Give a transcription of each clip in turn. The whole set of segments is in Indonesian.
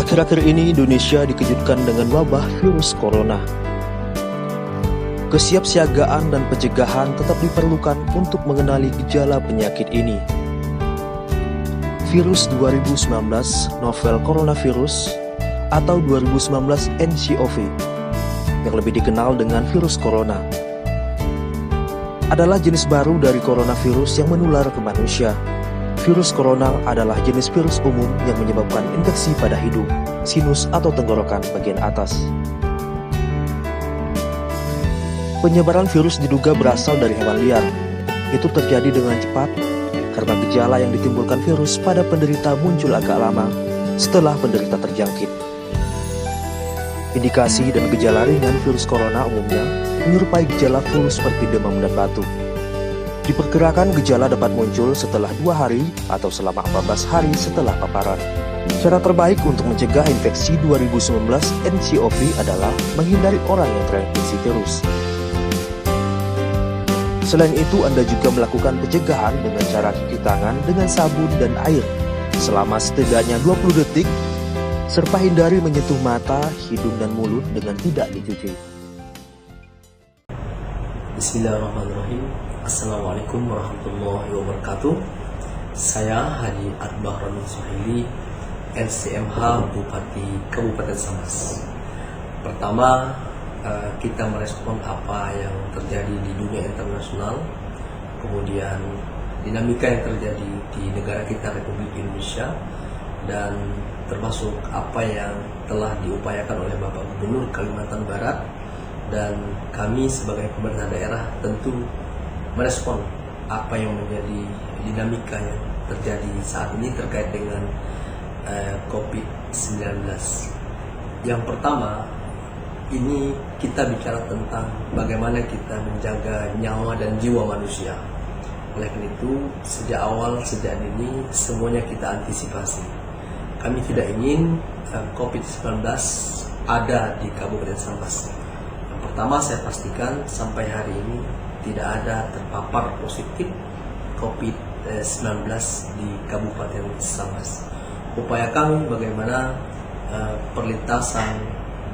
Akhir-akhir ini Indonesia dikejutkan dengan wabah virus corona. Kesiapsiagaan dan pencegahan tetap diperlukan untuk mengenali gejala penyakit ini. Virus 2019 novel coronavirus atau 2019 nCoV yang lebih dikenal dengan virus corona adalah jenis baru dari coronavirus yang menular ke manusia. Virus corona adalah jenis virus umum yang menyebabkan infeksi pada hidung, sinus atau tenggorokan bagian atas. Penyebaran virus diduga berasal dari hewan liar. Itu terjadi dengan cepat karena gejala yang ditimbulkan virus pada penderita muncul agak lama setelah penderita terjangkit. Indikasi dan gejala ringan virus corona umumnya menyerupai gejala flu seperti demam dan batuk. Diperkirakan gejala dapat muncul setelah 2 hari atau selama 14 hari setelah paparan. Cara terbaik untuk mencegah infeksi 2019 nCoV adalah menghindari orang yang terinfeksi virus. Selain itu, Anda juga melakukan pencegahan dengan cara cuci tangan dengan sabun dan air selama setidaknya 20 detik, serta hindari menyentuh mata, hidung, dan mulut dengan tidak dicuci. Bismillahirrahmanirrahim. Assalamualaikum warahmatullahi wabarakatuh. Saya Haji Akbar Suhaili, LCMH Bupati Kabupaten Sambas. Pertama, kita merespon apa yang terjadi di dunia internasional, kemudian dinamika yang terjadi di negara kita Republik Indonesia, dan termasuk apa yang telah diupayakan oleh Bapak Gubernur Kalimantan Barat, dan kami sebagai pemerintah daerah tentu merespon apa yang menjadi dinamika yang terjadi saat ini terkait dengan COVID-19. Yang pertama, ini kita bicara tentang bagaimana kita menjaga nyawa dan jiwa manusia. Oleh karena itu, sejak awal, sejak dini, semuanya kita antisipasi. Kami tidak ingin COVID-19 ada di Kabupaten Sambas. Yang pertama, saya pastikan sampai hari ini tidak ada terpapar positif COVID-19 di Kabupaten Sambas. Upaya kami bagaimana perlintasan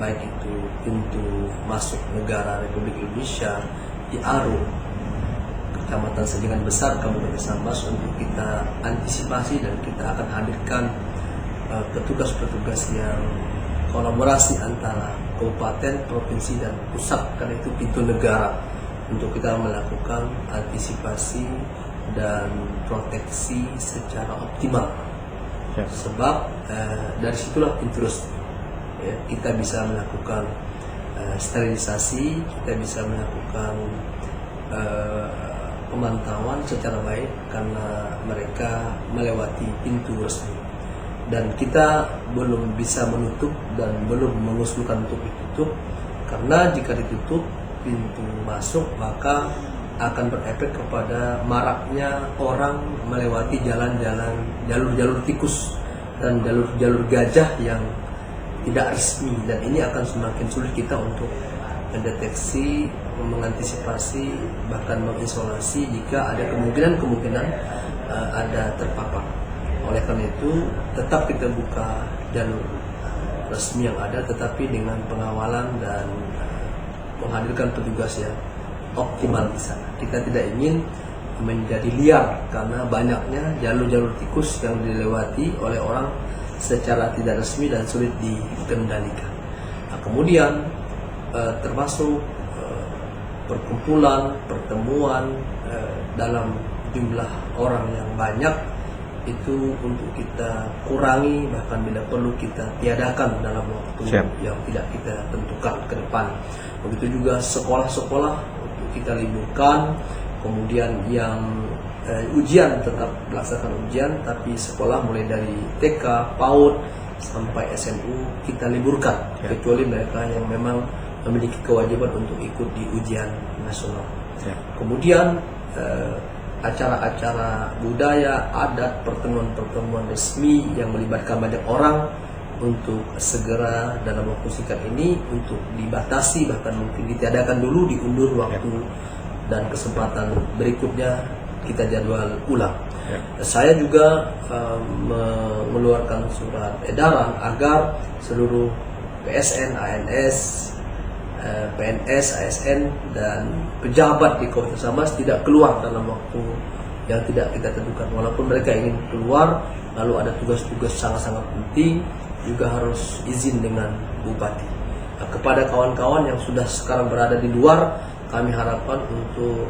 baik itu pintu masuk negara Republik Indonesia di Aru, Kecamatan Sejengan Besar, Kabupaten Sambas, untuk kita antisipasi, dan kita akan hadirkan petugas-petugas yang kolaborasi antara kabupaten, provinsi, dan pusat, karena itu pintu negara, untuk kita melakukan antisipasi dan proteksi secara optimal. Sebab dari situlah pintu resmi, ya, kita bisa melakukan sterilisasi, kita bisa melakukan pemantauan secara baik karena mereka melewati pintu resmi. Dan kita belum bisa menutup dan belum mengusulkan untuk ditutup, karena jika ditutup pintu masuk maka akan berefek kepada maraknya orang melewati jalan-jalan, jalur-jalur tikus dan jalur-jalur gajah yang tidak resmi, dan ini akan semakin sulit kita untuk mendeteksi, mengantisipasi, bahkan mengisolasi jika ada kemungkinan ada terpapar. Oleh karena itu, tetap kita buka jalur resmi yang ada, tetapi dengan pengawalan dan menghadirkan petugas yang optimal di sana. Kita tidak ingin menjadi liar karena banyaknya jalur-jalur tikus yang dilewati oleh orang secara tidak resmi dan sulit dikendalikan. Nah, kemudian termasuk perkumpulan, pertemuan dalam jumlah orang yang banyak itu untuk kita kurangi, bahkan bila perlu kita tiadakan dalam waktu yang tidak kita tentukan ke depan. Begitu juga sekolah-sekolah untuk kita liburkan, kemudian yang ujian tetap melaksanakan ujian, tapi sekolah mulai dari TK, PAUD sampai SMU kita liburkan, kecuali mereka yang memang memiliki kewajiban untuk ikut di ujian nasional. Kemudian acara-acara budaya, adat, pertemuan-pertemuan resmi yang melibatkan banyak orang untuk segera dalam waktu singkat ini untuk dibatasi, bahkan mungkin ditiadakan dulu, diundur waktu dan kesempatan berikutnya kita jadwal ulang. Ya. Saya juga mengeluarkan surat edaran agar seluruh PSN, ANS, PNS, ASN dan pejabat di Kabupaten Sambas tidak keluar dalam waktu yang tidak kita tentukan. Walaupun mereka ingin keluar, lalu ada tugas-tugas sangat-sangat penting, juga harus izin dengan bupati. Nah, kepada kawan-kawan yang sudah sekarang berada di luar, kami harapkan untuk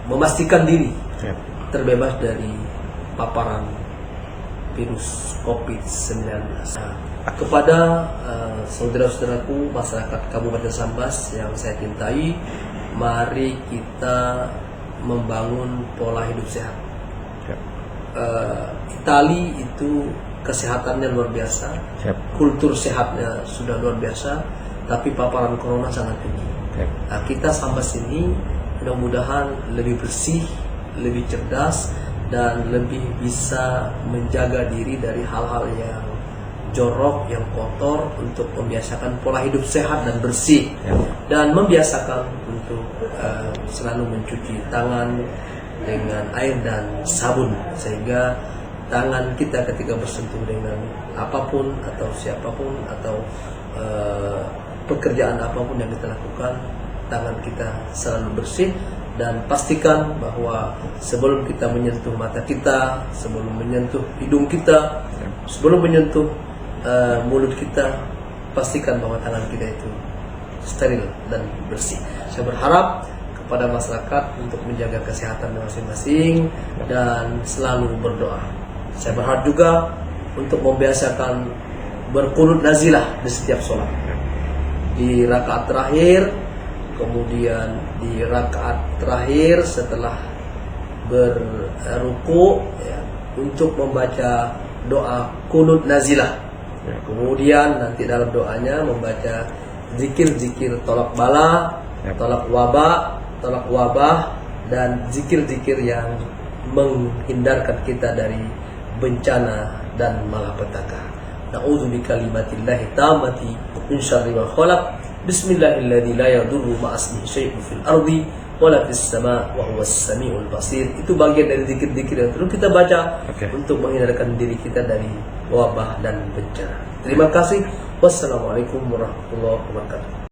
memastikan diri terbebas dari paparan virus COVID-19. Kepada saudara-saudaraku masyarakat Kabupaten Sambas yang saya cintai, mari kita membangun pola hidup sehat. Itali itu kesehatannya luar biasa, kultur sehatnya sudah luar biasa, tapi paparan corona sangat tinggi. Nah, kita Sambas ini mudah-mudahan lebih bersih, lebih cerdas, dan lebih bisa menjaga diri dari hal-hal yang jorok, yang kotor, untuk membiasakan pola hidup sehat dan bersih, dan membiasakan untuk selalu mencuci tangan dengan air dan sabun, sehingga tangan kita ketika bersentuh dengan apapun atau siapapun atau pekerjaan apapun yang kita lakukan, tangan kita selalu bersih. Dan pastikan bahwa sebelum kita menyentuh mata kita, sebelum menyentuh hidung kita, sebelum menyentuh mulut kita, pastikan bahwa tangan kita itu steril dan bersih. Saya berharap kepada masyarakat untuk menjaga kesehatan masing-masing dan selalu berdoa. Saya berharap juga untuk membiasakan berqunut nazilah di setiap sholat. Di rakaat terakhir, kemudian di rakaat terakhir setelah berruku, ya, untuk membaca doa qunut nazilah. Kemudian nanti dalam doanya membaca zikir-zikir tolak bala, tolak wabah, dan zikir-zikir yang menghindarkan kita dari bencana dan malapetaka. Na'udzu bikalimatillahi tammati min syarri ma khalaq. Bismillahilladzi la yadurru ma'asmihi syai'un fil ardi wala fis sama' wa huwas samiul basir. Itu bagian dari zikir-zikir yang perlu kita baca untuk menghindarkan diri kita dari wabah dan bencana. Terima kasih. Wassalamualaikum warahmatullahi wabarakatuh.